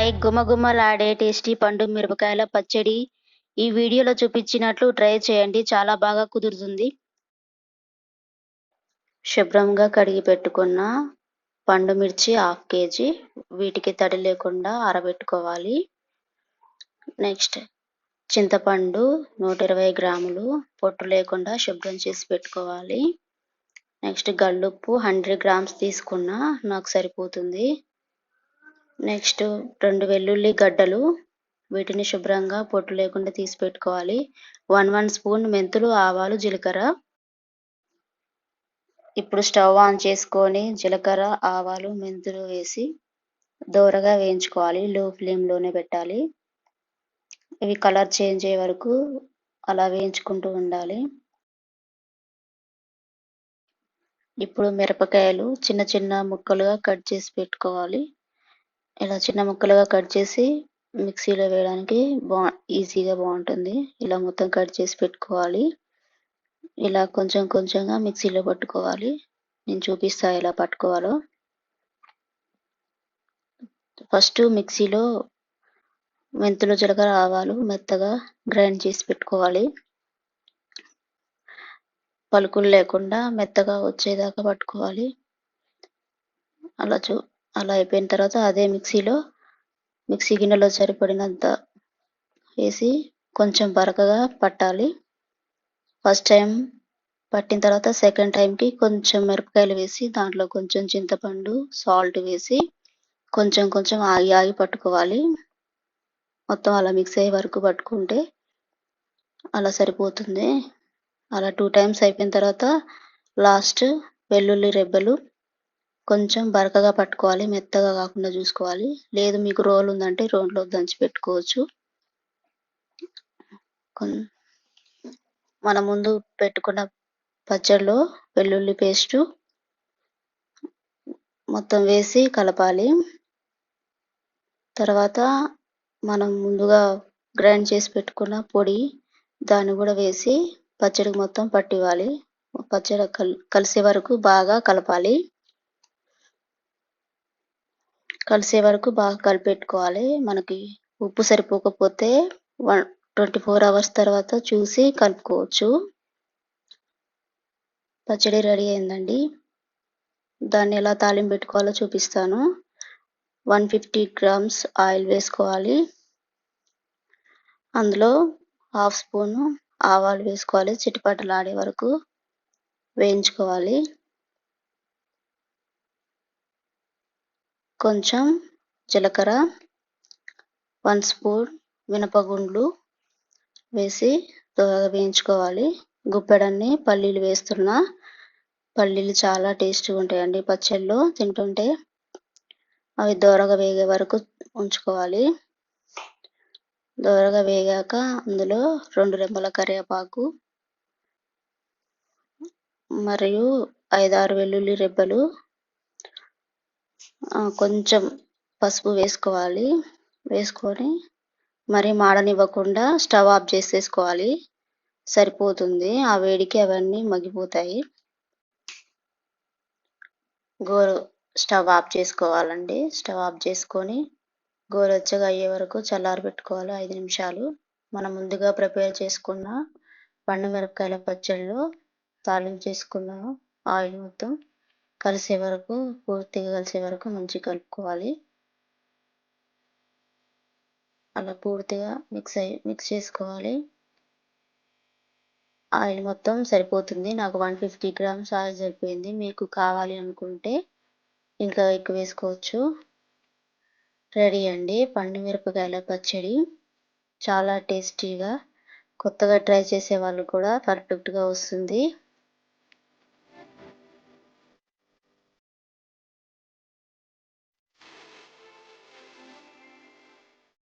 Hi! గుమగుమలాడే tasty పండు మిరపకాయల పచ్చడి ఈ వీడియోలో చూపించినట్లు ట్రై చేయండి. చాలా బాగా కుదురుతుంది. శుభ్రంగా కడిగి పెట్టుకున్న పండు మిర్చి 1/2 కేజీ. వీటికి తడి లేకుండా ఆరబెట్టుకోవాలి. నెక్స్ట్ చింతపండు 120 గ్రాములు పొట్టు లేకుండా శుభ్రం చేసి పెట్టుకోవాలి. నెక్స్ట్ గల్లుప్పు 100 గ్రామ్స్ తీసుకున్నా నాకు సరిపోతుంది. నెక్స్ట్ 2 వెల్లుల్లి గడ్డలు, వీటిని శుభ్రంగా పొట్టు లేకుండా తీసి పెట్టుకోవాలి. 1 స్పూన్ మెంతులు, ఆవాలు, జీలకర్ర. ఇప్పుడు స్టవ్ ఆన్ చేసుకొని జీలకర్ర, ఆవాలు, మెంతులు వేసి దోరగా వేయించుకోవాలి. లో ఫ్లేమ్లోనే పెట్టాలి. ఇవి కలర్ చేంజ్ అయ్యే వరకు అలా వేయించుకుంటూ ఉండాలి. ఇప్పుడు మిరపకాయలు చిన్న చిన్న ముక్కలుగా కట్ చేసి పెట్టుకోవాలి. ఇలా చిన్న ముక్కలుగా కట్ చేసి మిక్సీలో వేయడానికి ఈజీగా బాగుంటుంది. ఇలా మొత్తం కట్ చేసి పెట్టుకోవాలి. ఇలా కొంచెం కొంచెంగా మిక్సీలో పట్టుకోవాలి. నేను చూపిస్తా ఎలా పట్టుకోవాలో. ఫస్ట్ మిక్సీలో మెంతులు, జీలకర్ర, ఆవాలు మెత్తగా గ్రైండ్ చేసి పెట్టుకోవాలి. పలుకులు లేకుండా మెత్తగా వచ్చేదాకా పట్టుకోవాలి. అలా అయిపోయిన తర్వాత అదే మిక్సీ గిన్నెలో సరిపడినంత వేసి కొంచెం బరకగా పట్టాలి. ఫస్ట్ టైం పట్టిన తర్వాత సెకండ్ టైంకి కొంచెం మిరపకాయలు వేసి దాంట్లో కొంచెం చింతపండు, సాల్ట్ వేసి కొంచెం కొంచెం ఆగి పట్టుకోవాలి. మొత్తం అలా మిక్స్ అయ్యే వరకు పట్టుకుంటే అలా సరిపోతుంది. అలా 2 టైమ్స్ అయిపోయిన తర్వాత లాస్ట్ వెల్లుల్లి రెబ్బలు కొంచెం బరకగా పట్టుకోవాలి. మెత్తగా కాకుండా చూసుకోవాలి. లేదు మీకు రోల్ ఉందంటే రోల్లో దంచి పెట్టుకోవచ్చు. మన ముందు పెట్టుకున్న పచ్చడిలో వెల్లుల్లి పేస్టు మొత్తం వేసి కలపాలి. తర్వాత మనం ముందుగా గ్రైండ్ చేసి పెట్టుకున్న పొడి దాన్ని కూడా వేసి పచ్చడికి మొత్తం పట్టివ్వాలి. పచ్చడి కలిసే వరకు బాగా కలపాలి. కలిసే వరకు బాగా కలిపెట్టుకోవాలి. మనకి ఉప్పు సరిపోకపోతే 24 అవర్స్ తర్వాత చూసి కలుపుకోవచ్చు. పచ్చడి రెడీ అయిందండి. దాన్ని ఎలా తాలింపు పెట్టుకోవాలో చూపిస్తాను. 150 గ్రామ్స్ ఆయిల్ వేసుకోవాలి. అందులో 1/2 స్పూను ఆవాలు వేసుకోవాలి. చిటపటలాడే వరకు వేయించుకోవాలి. కొంచెం జీలకర్ర, 1 స్పూన్ మినపగుండ్లు వేసి దోరగా వేయించుకోవాలి. గుప్పెడన్ని పల్లీలు వేస్తున్నా. పల్లీలు చాలా టేస్టీగా ఉంటాయండి పచ్చడిలో తింటుంటే. అవి దోరగా వేగే వరకు ఉంచుకోవాలి. దోరగా వేగాక అందులో 2 రెమ్మల కరివేపాకు మరియు 5-6 వెల్లుల్లి రెబ్బలు, కొంచెం పసుపు వేసుకోవాలి. వేసుకొని మరి మాడనివ్వకుండా స్టవ్ ఆఫ్ చేసేసుకోవాలి. సరిపోతుంది. ఆ వేడికి అవన్నీ మగ్గిపోతాయి. స్టవ్ ఆఫ్ చేసుకోవాలండి. స్టవ్ ఆఫ్ చేసుకొని గోరువెచ్చగా అయ్యే వరకు చల్లారబెట్టుకోవాలి 5 నిమిషాలు. మనం ముందుగా ప్రిపేర్ చేసుకున్న పండు మిరపకాయల పచ్చడిలో తాలింపు చేసుకున్న ఆయిల్ మొత్తం పూర్తిగా కలిసే వరకు మంచిగా కలుపుకోవాలి. అలా పూర్తిగా మిక్స్ చేసుకోవాలి. ఆయిల్ మొత్తం సరిపోతుంది. నాకు 150 గ్రామ్స్ ఆయిల్ సరిపోయింది. మీకు కావాలి అనుకుంటే ఇంకా ఎక్కువ వేసుకోవచ్చు. రెడీ అండి పండు మిరపకాయల పచ్చడి. చాలా టేస్టీగా, కొత్తగా ట్రై చేసే వాళ్ళు కూడా పర్ఫెక్ట్గా వస్తుంది.